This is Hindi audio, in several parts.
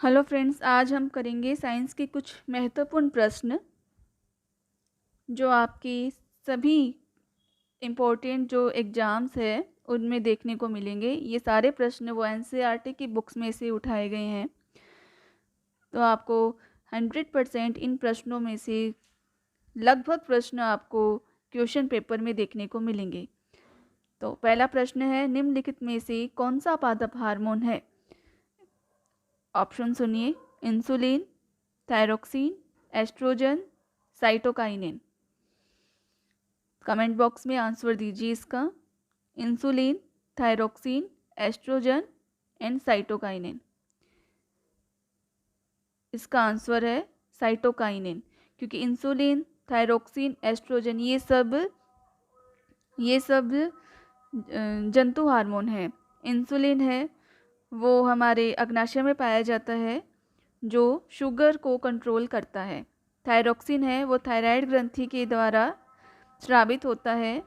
हेलो फ्रेंड्स, आज हम करेंगे साइंस के कुछ महत्वपूर्ण प्रश्न जो आपकी सभी इम्पोर्टेंट जो एग्ज़ाम्स है उनमें देखने को मिलेंगे। ये सारे प्रश्न वो एनसीईआरटी की बुक्स में से उठाए गए हैं। तो आपको 100% इन प्रश्नों में से लगभग प्रश्न आपको क्वेश्चन पेपर में देखने को मिलेंगे। तो पहला प्रश्न है, निम्नलिखित में से कौन सा पादप हार्मोन है? ऑप्शन सुनिए। Insulin, thyroxine, oestrogen, cytokinin. Comment box में आंसर दीजिए इसका। Insulin, thyroxine, oestrogen and cytokinin. इसका आंसर है साइटोकाइनिन, क्योंकि इंसुलिन, थायरोक्सिन, एस्ट्रोजन ये सब जंतु हार्मोन है। इंसुलिन है वो हमारे अग्नाशय में पाया जाता है जो शुगर को कंट्रोल करता है। थायरोक्सिन है वो थायराइड ग्रंथि के द्वारा स्रावित होता है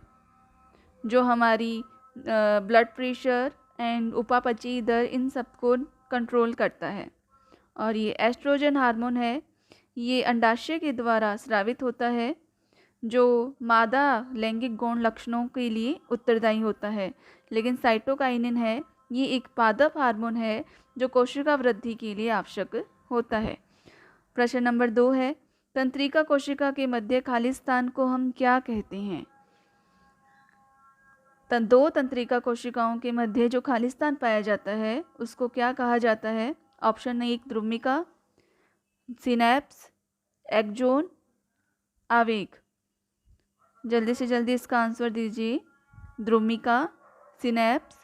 जो हमारी ब्लड प्रेशर एंड उपापचयी दर इन सबको कंट्रोल करता है। और ये एस्ट्रोजन हार्मोन है, ये अंडाशय के द्वारा स्रावित होता है जो मादा लैंगिक गौण लक्षणों के लिए उत्तरदायी होता है। लेकिन साइटोकाइनिन है, ये एक पादप हार्मोन है जो कोशिका वृद्धि के लिए आवश्यक होता है। प्रश्न नंबर 2 है, तंत्रिका कोशिका के मध्य खाली स्थान को हम क्या कहते हैं? दो तंत्रिका कोशिकाओं के मध्य जो खाली स्थान पाया जाता है उसको क्या कहा जाता है? ऑप्शन 1 द्रुमिका, सिनैप्स, एक्सोन, आवेग। जल्दी से जल्दी इसका आंसर दीजिए। द्रुमिका, सिनैप्स,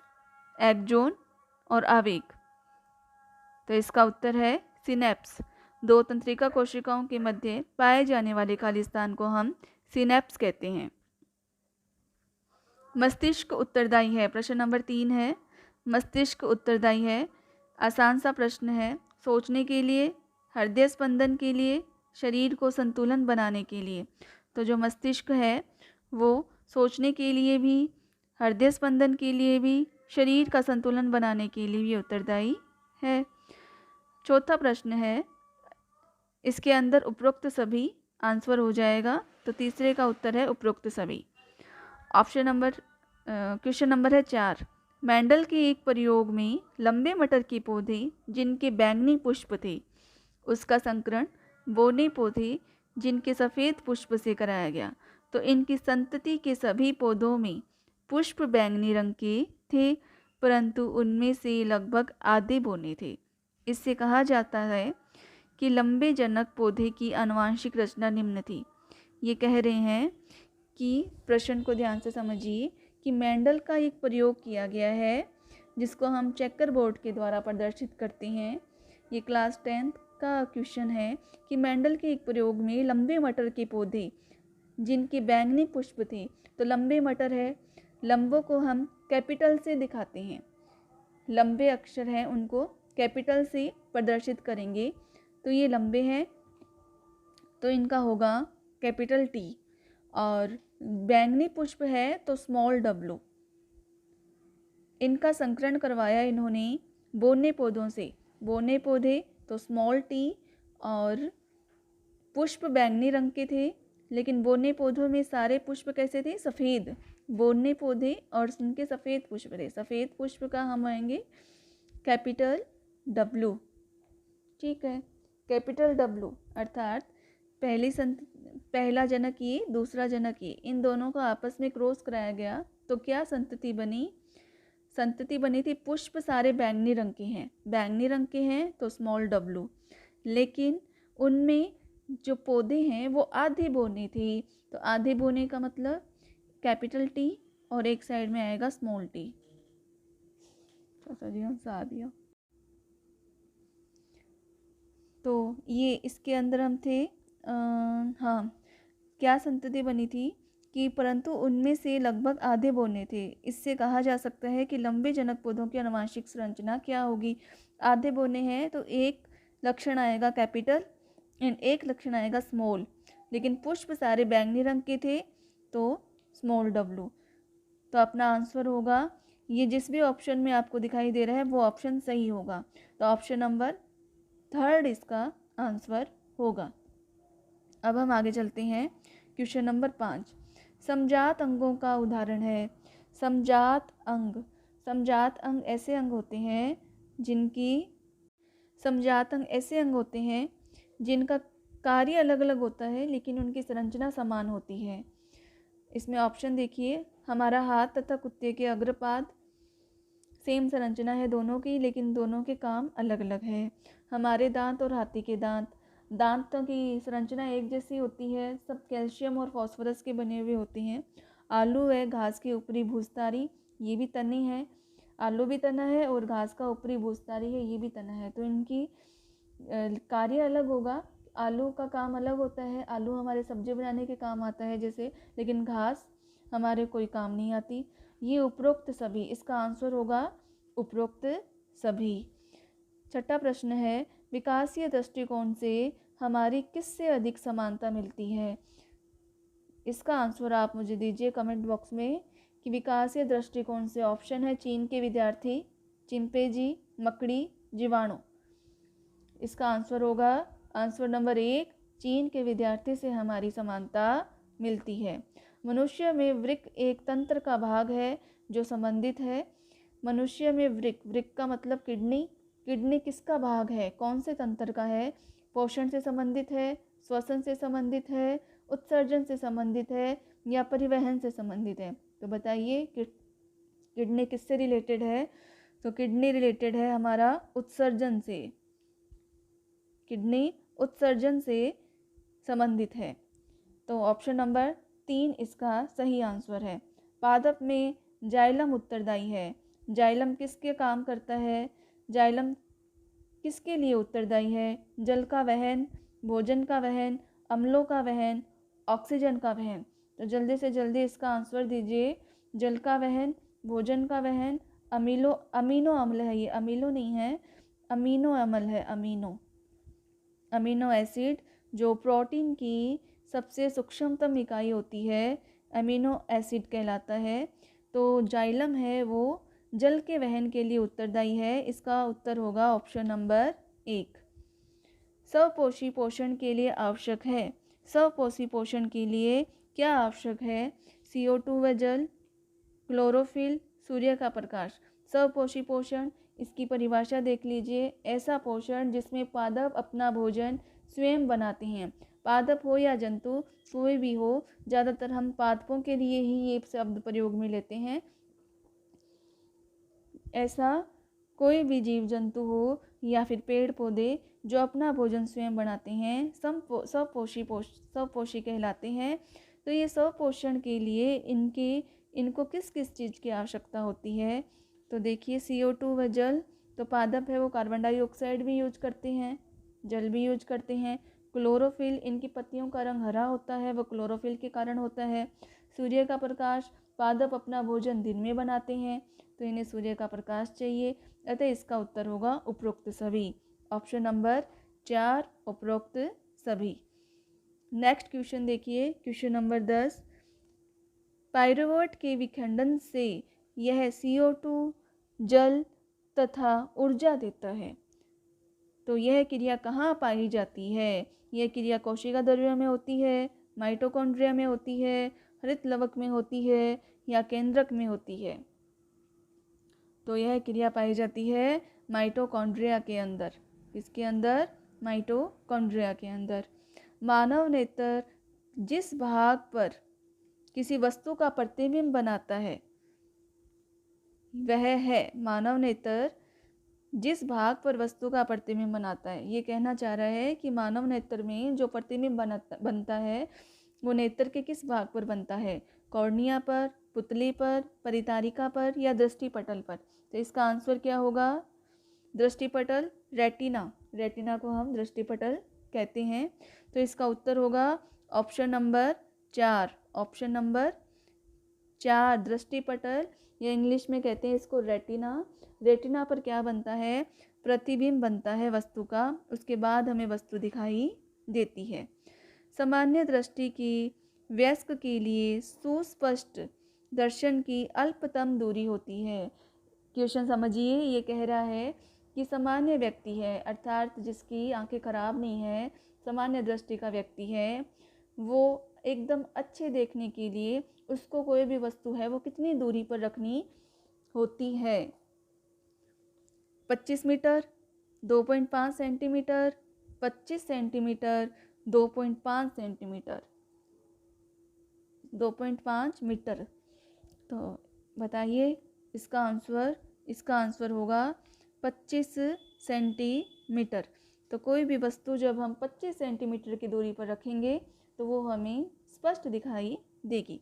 एक्सोन और आवेग। तो इसका उत्तर है सिनैप्स। दो तंत्रिका कोशिकाओं के मध्य पाए जाने वाले खाली स्थान को हम सिनैप्स कहते हैं। मस्तिष्क उत्तरदायी है। प्रश्न नंबर 3 है, मस्तिष्क उत्तरदायी है। आसान सा प्रश्न है। सोचने के लिए, हृदय स्पंदन के लिए, शरीर को संतुलन बनाने के लिए। तो जो मस्तिष्क है वो सोचने के लिए भी, हृदय स्पंदन के लिए भी, शरीर का संतुलन बनाने के लिए भी उत्तरदायी है। चौथा प्रश्न है, इसके अंदर उपरोक्त सभी आंसर हो जाएगा, तो तीसरे का उत्तर है उपरोक्त सभी। क्वेश्चन नंबर है 4, मेंडल के एक प्रयोग में लंबे मटर के पौधे जिनके बैंगनी पुष्प थे उसका संकरण बोने पौधे जिनके सफ़ेद पुष्प से कराया गया। तो इनकी संतति के सभी पौधों में पुष्प बैंगनी रंग के थे, परंतु उनमें से लगभग आधे बोने थे। इससे कहा जाता है कि लंबे जनक पौधे की आनुवंशिक रचना निम्न थी। ये कह रहे हैं कि प्रश्न को ध्यान से समझिए कि मेंडल का एक प्रयोग किया गया है जिसको हम चेकर बोर्ड के द्वारा प्रदर्शित करते हैं। ये क्लास 10th का क्वेश्चन है कि मेंडल के एक प्रयोग में लंबे मटर के पौधे जिनके बैंगनी पुष्प थे, तो लंबे मटर है, लंबों को हम कैपिटल से दिखाते हैं, लंबे अक्षर हैं उनको कैपिटल से प्रदर्शित करेंगे। तो ये लंबे हैं तो इनका होगा कैपिटल टी, और बैंगनी पुष्प है तो स्मॉल w। इनका संकरण करवाया इन्होंने बोने पौधों से, बोने पौधे तो स्मॉल टी, और पुष्प बैंगनी रंग के थे, लेकिन बोने पौधों में सारे पुष्प कैसे थे? सफ़ेद। बोने पौधे और उनके सफ़ेद पुष्प थे। सफ़ेद पुष्प का हम आएंगे कैपिटल W। ठीक है, कैपिटल W अर्थात पहला जनक ये, दूसरा जनक ये, इन दोनों को आपस में क्रॉस कराया गया तो क्या संतति बनी? संतति बनी थी पुष्प सारे बैंगनी रंग के हैं, बैंगनी रंग के हैं तो स्मॉल w, लेकिन उनमें जो पौधे हैं वो आधे बोने थे। तो आधे बोने का मतलब कैपिटल टी और एक साइड में आएगा स्मॉल टी। जी हाँ, दिया। तो ये इसके अंदर हम थे हाँ, क्या संतति बनी थी कि परंतु उनमें से लगभग आधे बोने थे। इससे कहा जा सकता है कि लंबे जनक पौधों की आनुवंशिक संरचना क्या होगी? आधे बोने हैं तो एक लक्षण आएगा कैपिटल एंड एक लक्षण आएगा स्मॉल, लेकिन पुष्प सारे बैंगनी रंग के थे तो स्मॉल w। तो अपना आंसर होगा, ये जिस भी ऑप्शन में आपको दिखाई दे रहा है वो ऑप्शन सही होगा। तो ऑप्शन नंबर थर्ड इसका आंसर होगा। अब हम आगे चलते हैं। क्वेश्चन नंबर 5, समजात अंगों का उदाहरण है। समजात अंग, समजात अंग ऐसे अंग होते हैं जिनकी समजात अंग ऐसे अंग होते हैं जिनका कार्य अलग अलग होता है लेकिन उनकी संरचना समान होती है। इसमें ऑप्शन देखिए, हमारा हाथ तथा कुत्ते के अग्रपाद सेम संरचना है दोनों की, लेकिन दोनों के काम अलग अलग है। हमारे दांत और हाथी के दांत, दांतों की संरचना एक जैसी होती है, सब कैल्शियम और फास्फोरस के बने हुए होते हैं। आलू है, घास की ऊपरी भूसतारी, ये भी तनी है, आलू भी तना है और घास का ऊपरी भूसतारी है, ये भी तना है। तो इनकी कार्य अलग होगा। आलू का काम अलग होता है, आलू हमारे सब्जी बनाने के काम आता है जैसे, लेकिन घास हमारे कोई काम नहीं आती। ये उपरोक्त सभी, इसका आंसर होगा उपरोक्त सभी। छठा प्रश्न है, विकासीय दृष्टिकोण से हमारी किससे अधिक समानता मिलती है। इसका आंसर आप मुझे दीजिए कमेंट बॉक्स में कि विकासीय दृष्टिकोण से ऑप्शन है चीन के विद्यार्थी, चिंपैंजी, मकड़ी, जीवाणु। इसका आंसर होगा आंसर नंबर 1, चीन के विद्यार्थी से हमारी समानता मिलती है। मनुष्य में वृक्क एक तंत्र का भाग है जो संबंधित है। मनुष्य में वृक्क, वृक्क का मतलब किडनी, किडनी किसका भाग है, कौन से तंत्र का है। पोषण से संबंधित है, श्वसन से संबंधित है, उत्सर्जन से संबंधित है या परिवहन से संबंधित है। तो बताइए किडनी किससे रिलेटेड है। तो किडनी रिलेटेड है हमारा उत्सर्जन से, किडनी उत्सर्जन से संबंधित है। तो ऑप्शन नंबर 3 इसका सही आंसर है। पादप में जाइलम उत्तरदायी है। जाइलम किसके काम करता है, जाइलम किसके लिए उत्तरदायी है। जल का वहन, भोजन का वहन, अम्लों का वहन, ऑक्सीजन का वहन। तो जल्दी से जल्दी इसका आंसर दीजिए। जल का वहन, भोजन का वहन, अमीनो अम्ल है, ये अमीलो नहीं है, अमीनो अम्ल है, अमीनो एसिड, जो प्रोटीन की सबसे सूक्ष्मतम इकाई होती है, अमीनो एसिड कहलाता है। तो जाइलम है वो जल के वहन के लिए उत्तरदायी है। इसका उत्तर होगा ऑप्शन नंबर 1। स्वपोषी पोषण के लिए आवश्यक है। स्वपोषी पोषण के लिए क्या आवश्यक है। CO2 व जल, क्लोरोफिल, सूर्य का प्रकाश। स्वपोषी पोषण, इसकी परिभाषा देख लीजिए, ऐसा पोषण जिसमें पादप अपना भोजन स्वयं बनाते हैं। पादप हो या जंतु कोई भी हो, ज़्यादातर हम पादपों के लिए ही ये शब्द प्रयोग में लेते हैं। ऐसा कोई भी जीव जंतु हो या फिर पेड़ पौधे जो अपना भोजन स्वयं बनाते हैं, स्वपोषी कहलाते हैं। तो ये स्वपोषण के लिए इनको किस किस चीज़ की आवश्यकता होती है। तो देखिए CO2 व जल, तो पादप है वो कार्बन डाइऑक्साइड भी यूज करते हैं, जल भी यूज करते हैं। क्लोरोफिल, इनकी पत्तियों का रंग हरा होता है, वो क्लोरोफिल के कारण होता है। सूर्य का प्रकाश, पादप अपना भोजन दिन में बनाते हैं तो इन्हें सूर्य का प्रकाश चाहिए। अतः इसका उत्तर होगा उपरोक्त सभी, ऑप्शन नंबर 4 उपरोक्त सभी। नेक्स्ट क्वेश्चन देखिए, क्वेश्चन नंबर 10, पाइरूवेट के विखंडन से यह CO2 जल तथा ऊर्जा देता है। तो यह क्रिया कहाँ पाई जाती है। यह क्रिया कोशिका द्रव्य में होती है, माइटोकॉन्ड्रिया में होती है, हरित लवक में होती है या केंद्रक में होती है। तो यह क्रिया पाई जाती है माइटोकॉन्ड्रिया के अंदर। इसके अंदर, माइटोकॉन्ड्रिया के अंदर। मानव नेत्र जिस भाग पर किसी वस्तु का प्रतिबिंब बनाता है वह है, मानव नेत्र जिस भाग पर वस्तु का प्रतिबिंब बनाता है। ये कहना चाह रहा है कि मानव नेत्र में जो प्रतिबिंब बनता है वो नेत्र के किस भाग पर बनता है, कॉर्निया पर, पुतली पर, परितारिका पर या दृष्टिपटल पर। तो इसका आंसर क्या होगा, दृष्टिपटल, रेटिना, रेटिना को हम दृष्टिपटल कहते हैं। तो इसका उत्तर होगा ऑप्शन नंबर 4, ऑप्शन नंबर 4 दृष्टिपटल, या इंग्लिश में कहते हैं इसको रेटिना। रेटिना पर क्या बनता है, प्रतिबिंब बनता है वस्तु का, उसके बाद हमें वस्तु दिखाई देती है। सामान्य दृष्टि की वयस्क के लिए सुस्पष्ट दर्शन की अल्पतम दूरी होती है। क्वेश्चन समझिए, ये कह रहा है कि सामान्य व्यक्ति है, अर्थात जिसकी आंखें खराब नहीं है, सामान्य दृष्टि का व्यक्ति है, वो एकदम अच्छे देखने के लिए उसको कोई भी वस्तु है वो कितनी दूरी पर रखनी होती है? 25 metre, 2.5 centimetre, 25 centimetre, 2.5 centimetre, 2.5 metre. तो बताइए इसका आंसर होगा 25 सेंटीमीटर। तो कोई भी वस्तु जब हम 25 सेंटीमीटर की दूरी पर रखेंगे तो वो हमें स्पष्ट दिखाई देगी।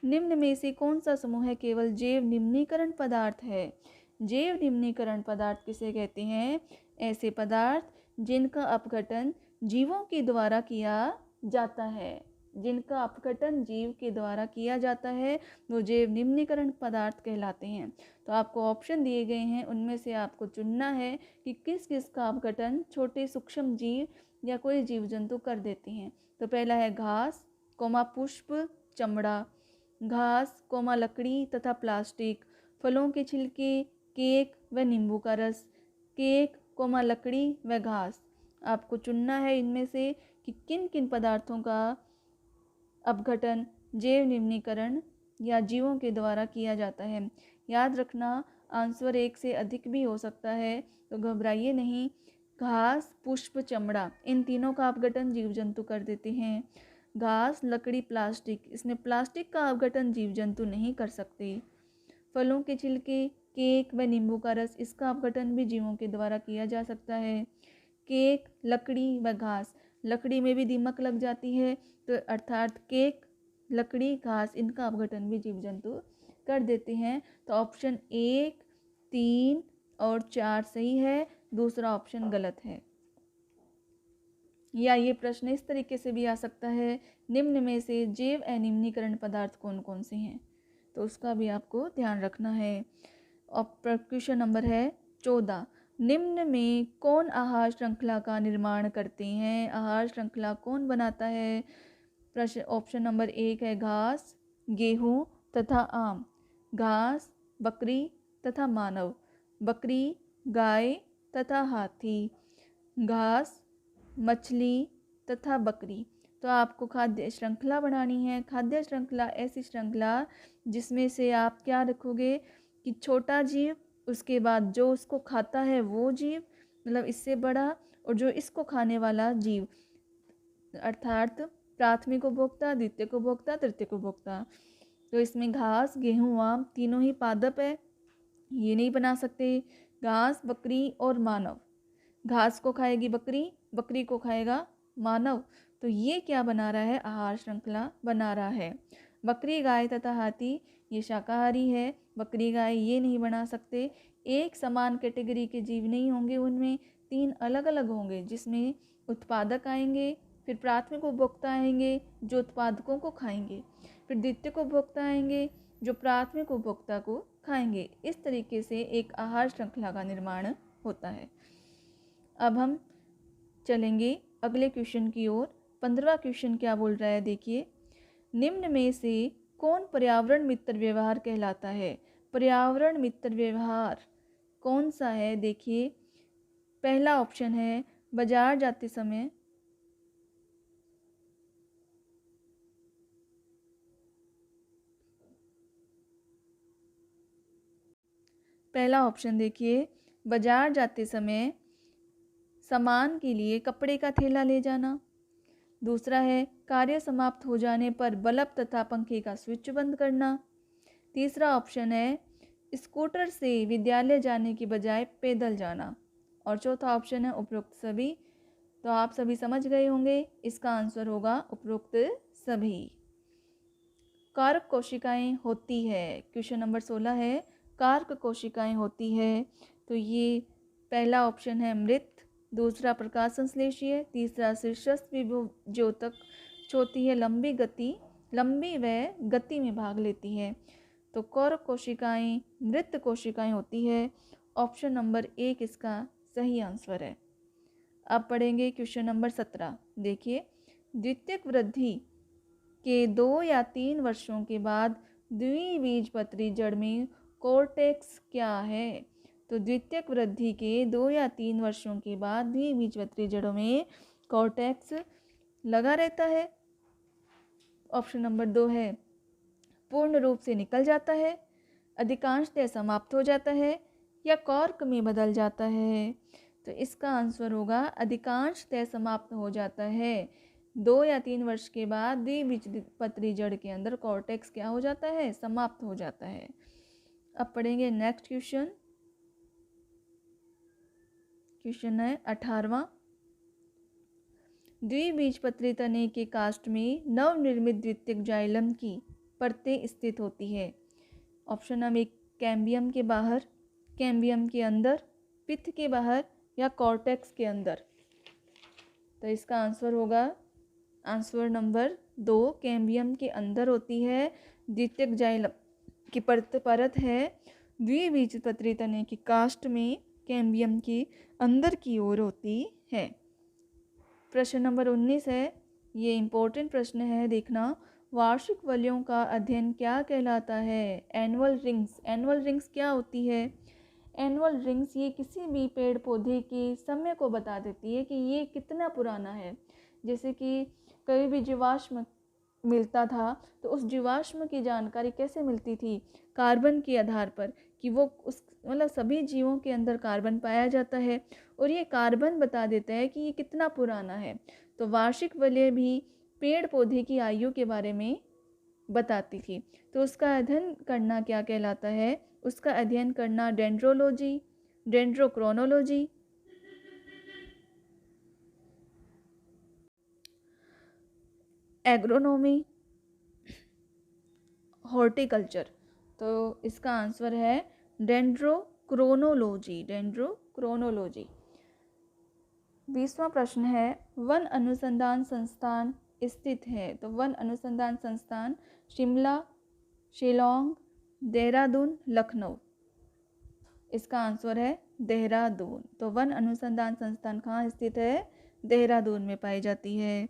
निम्न में से कौन सा समूह है केवल जैव निम्नीकरण पदार्थ है? जैव निम्नीकरण पदार्थ किसे कहते हैं? ऐसे पदार्थ जिनका अपघटन जीवों के द्वारा किया जाता है, जिनका अपघटन जीव के द्वारा किया जाता है वो जैव निम्नीकरण पदार्थ कहलाते हैं। तो आपको ऑप्शन दिए गए हैं, उनमें से आपको चुनना है कि किस किस का अपघटन छोटे सूक्ष्म जीव या कोई जीव जंतु कर देते हैं। तो पहला है घास, पुष्प, चमड़ा, घास, लकड़ी तथा प्लास्टिक, फलों के छिलके, केक व नींबू का रस, केक, लकड़ी व घास। आपको चुनना है इनमें से कि किन किन पदार्थों का अपघटन जैव निम्नीकरण या जीवों के द्वारा किया जाता है। याद रखना, आंसर एक से अधिक भी हो सकता है, तो घबराइए नहीं। घास, पुष्प, चमड़ा, इन तीनों का अपघटन जीव जंतु कर देते हैं। घास, लकड़ी, प्लास्टिक, इसमें प्लास्टिक का अपघटन जीव जंतु नहीं कर सकते। फलों के छिलके, केक व नींबू का रस, इसका अपघटन भी जीवों के द्वारा किया जा सकता है। केक, लकड़ी व घास, लकड़ी में भी दीमक लग जाती है, तो अर्थात केक, लकड़ी, घास, इनका अपघटन भी जीव जंतु कर देते हैं। तो ऑप्शन 1, 3 और 4 सही है, दूसरा ऑप्शन गलत है। या ये प्रश्न इस तरीके से भी आ सकता है, निम्न में से जैव अनिम्नीकरण पदार्थ कौन कौन से हैं? तो उसका भी आपको ध्यान रखना है। और क्वेश्चन नंबर है 14, निम्न में कौन आहार श्रृंखला का निर्माण करते हैं? आहार श्रृंखला कौन बनाता है? प्रश्न ऑप्शन नंबर 1 है घास, गेहूँ तथा आम। घास, बकरी तथा मानव। बकरी, गाय तथा हाथी। घास, मछली तथा बकरी। तो आपको खाद्य श्रृंखला बनानी है। खाद्य श्रृंखला ऐसी श्रृंखला जिसमें से आप क्या रखोगे कि छोटा जीव, उसके बाद जो उसको खाता है वो जीव, मतलब इससे बड़ा, और जो इसको खाने वाला जीव, अर्थात प्राथमिक उपभोक्ता, द्वितीयक उपभोक्ता, तृतीयक उपभोक्ता। तो इसमें घास, गेहूँ, आम तीनों ही पादप है, ये नहीं बना सकते। घास, बकरी और मानव। घास को खाएगी बकरी, बकरी को खाएगा मानव, तो ये क्या बना रहा है? आहार श्रृंखला बना रहा है। बकरी, गाय तथा हाथी ये शाकाहारी है, बकरी, गाय ये नहीं बना सकते। एक समान कैटेगरी के जीव नहीं होंगे, उनमें 3 अलग अलग होंगे, जिसमें उत्पादक आएंगे, फिर प्राथमिक उपभोक्ता आएंगे जो उत्पादकों को खाएंगे, फिर द्वितीयक उपभोक्ता आएंगे जो प्राथमिक उपभोक्ता को खाएंगे। इस तरीके से एक आहार श्रृंखला का निर्माण होता है। अब हम चलेंगे अगले क्वेश्चन की ओर। 15वां क्वेश्चन क्या बोल रहा है, देखिए। निम्न में से कौन पर्यावरण मित्र व्यवहार कहलाता है? पर्यावरण मित्र व्यवहार कौन सा है? देखिए, पहला ऑप्शन है बाजार जाते समय। पहला ऑप्शन देखिए, बाजार जाते समय सामान के लिए कपड़े का थैला ले जाना। दूसरा है कार्य समाप्त हो जाने पर बल्ब तथा पंखे का स्विच बंद करना। तीसरा ऑप्शन है स्कूटर से विद्यालय जाने की बजाय पैदल जाना। और चौथा ऑप्शन है उपरोक्त सभी। तो आप सभी समझ गए होंगे, इसका आंसर होगा उपरोक्त सभी। कारक कोशिकाएं होती है, क्वेश्चन नंबर 16 है, कारक कोशिकाएं होती है। तो ये पहला ऑप्शन है मृत, दूसरा प्रकाश संश्लेषीय, तीसरा शीर्षस्थ विभुज्योतक, चौथी है लंबी व गति में भाग लेती है। तो कारक कोशिकाएं मृत कोशिकाएं होती है। ऑप्शन नंबर 1 इसका सही आंसर है। अब पढ़ेंगे क्वेश्चन नंबर 17। देखिए, द्वितीयक वृद्धि के 2 या 3 वर्षों के बाद द्विबीजपत्री जड़ में कोर्टेक्स क्या है? तो द्वितीयक वृद्धि के 2 या 3 वर्षों के बाद भी बीजपत्री जड़ों में कॉर्टेक्स लगा रहता है। ऑप्शन नंबर 2 है पूर्ण रूप से निकल जाता है, अधिकांशतः समाप्त हो जाता है या कॉर्क में बदल जाता है। तो इसका आंसर होगा अधिकांशतः समाप्त हो जाता है। 2 या 3 वर्ष के बाद द्विबीजपत्री जड़ के अंदर कॉर्टेक्स क्या हो जाता है, समाप्त हो जाता है। अब पढ़ेंगे नेक्स्ट क्वेश्चन। क्वेश्चन है 18वां। द्विबीजपत्री तने के काष्ठ में नवनिर्मित द्वितीयक जाइलम की परतें स्थित होती है। ऑप्शन नंबर 1 कैम्बियम के बाहर, कैम्बियम के अंदर, पित्त के बाहर या कॉर्टेक्स के अंदर। तो इसका आंसर होगा आंसर नंबर 2 कैम्बियम के अंदर होती है द्वितीयक जाइलम की परत है द्विबीजपत्री तने की काष्ठ में कैम्बियम की अंदर की ओर होती है। प्रश्न नंबर 19 है, ये इम्पोर्टेंट प्रश्न है, देखना। वार्षिक वलयों का अध्ययन क्या कहलाता है? Annual rings. एनुअल रिंग्स क्या होती है? एनुअल रिंग्स ये किसी भी पेड़ पौधे के समय को बता देती है कि ये कितना पुराना है। जैसे कि कभी भी जीवाश्म मिलता था तो उस जीवाश्म की जानकारी कैसे मिलती थी? कार्बन के आधार पर, कि वो उस मतलब सभी जीवों के अंदर कार्बन पाया जाता है और ये कार्बन बता देता है कि ये कितना पुराना है। तो वार्षिक वलय भी पेड़ पौधे की आयु के बारे में बताती थी। तो उसका अध्ययन करना क्या कहलाता है? उसका अध्ययन करना डेंड्रोलॉजी, डेंड्रोक्रोनोलॉजी, एग्रोनॉमी, हॉर्टिकल्चर। तो इसका आंसर है डेंड्रोक्रोनोलॉजी, डेंड्रोक्रोनोलॉजी। 20वां प्रश्न है, वन अनुसंधान संस्थान स्थित है? तो वन अनुसंधान संस्थान शिमला, शिलोंग, देहरादून, लखनऊ। इसका आंसर है देहरादून। तो वन अनुसंधान संस्थान कहाँ स्थित है? देहरादून में पाई जाती है।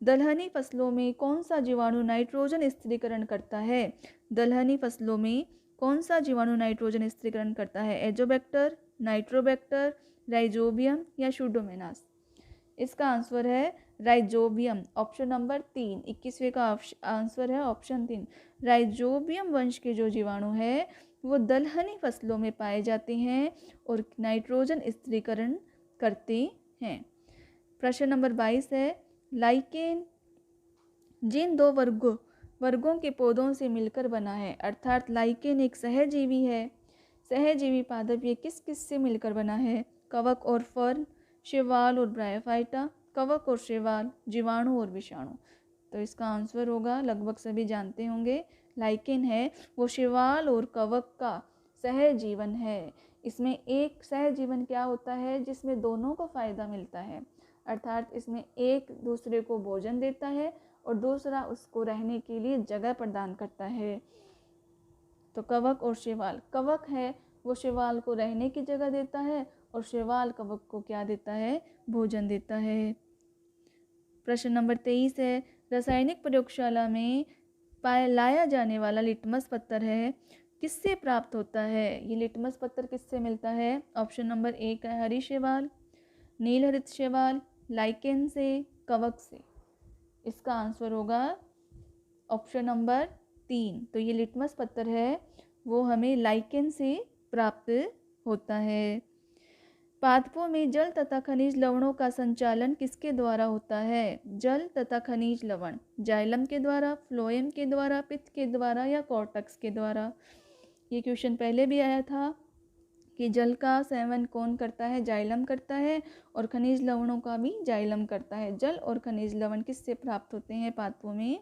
दलहनी फसलों में कौन सा जीवाणु नाइट्रोजन स्थिरीकरण करता है? दलहनी फसलों में कौन सा जीवाणु नाइट्रोजन स्थिरीकरण करता है? एजोबैक्टर, नाइट्रोबैक्टर, राइजोबियम या सूडोमोनास। इसका आंसर है राइजोबियम। ऑप्शन नंबर 3, 21वें का आंसर है ऑप्शन 3। राइजोबियम वंश के जो जीवाणु है वो दलहनी फसलों में पाए जाते हैं और नाइट्रोजन स्थिरीकरण करते हैं। प्रश्न नंबर 22 है, लाइकेन जिन 2 वर्गों के पौधों से मिलकर बना है, अर्थात लाइकेन एक सहजीवी है। सहजीवी पादप ये किस किस से मिलकर बना है? कवक और फर्न, शैवाल और ब्रायोफाइटा, कवक और शैवाल, जीवाणु और विषाणु। तो इसका आंसर होगा, लगभग सभी जानते होंगे, लाइकेन है वो शैवाल और कवक का सहजीवन है। इसमें एक सहजीवन क्या होता है? जिसमें दोनों को फायदा मिलता है, अर्थात इसमें एक दूसरे को भोजन देता है और दूसरा उसको रहने के लिए जगह प्रदान करता है। तो कवक और शैवाल, कवक है वो शैवाल को रहने की जगह देता है और शैवाल कवक को क्या देता है? भोजन देता है। प्रश्न नंबर 23 है, रासायनिक प्रयोगशाला में लाया जाने वाला लिटमस पत्थर है किससे प्राप्त होता है? ये लिटमस पत्थर किससे मिलता है? ऑप्शन नंबर 1 है हरी शैवाल, नील हरित शैवाल, लाइकेन से, कवक से। इसका आंसर होगा ऑप्शन नंबर 3। तो ये लिटमस पत्थर है वो हमें लाइकेन से प्राप्त होता है। पादपों में जल तथा खनिज लवणों का संचालन किसके द्वारा होता है? जल तथा खनिज लवण जाइलम के द्वारा, फ्लोएम के द्वारा, पित्त के द्वारा या कॉर्टेक्स के द्वारा। ये क्वेश्चन पहले भी आया था कि जल का सेवन कौन करता है? जाइलम करता है, और खनिज लवणों का भी जाइलम करता है। जल और खनिज लवण किससे प्राप्त होते हैं पादपों में?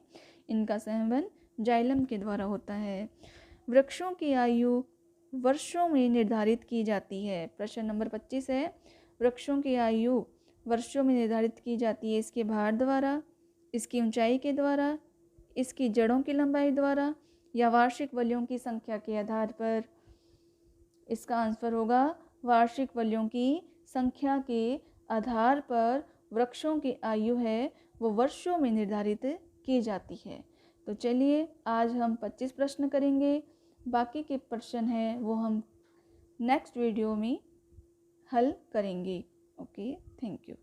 इनका सेवन जाइलम के द्वारा होता है। वृक्षों की आयु वर्षों में निर्धारित की जाती है। प्रश्न नंबर 25 है, वृक्षों की आयु वर्षों में निर्धारित की जाती है इसके भार द्वारा, इसकी ऊंचाई के द्वारा, इसकी जड़ों की लंबाई द्वारा या वार्षिक वलयों की संख्या के आधार पर। इसका आंसर होगा वार्षिक वलयों की संख्या के आधार पर वृक्षों की आयु है वो वर्षों में निर्धारित की जाती है। तो चलिए आज हम 25 प्रश्न करेंगे, बाकी के प्रश्न हैं वो हम नेक्स्ट वीडियो में हल करेंगे। Okay, thank you.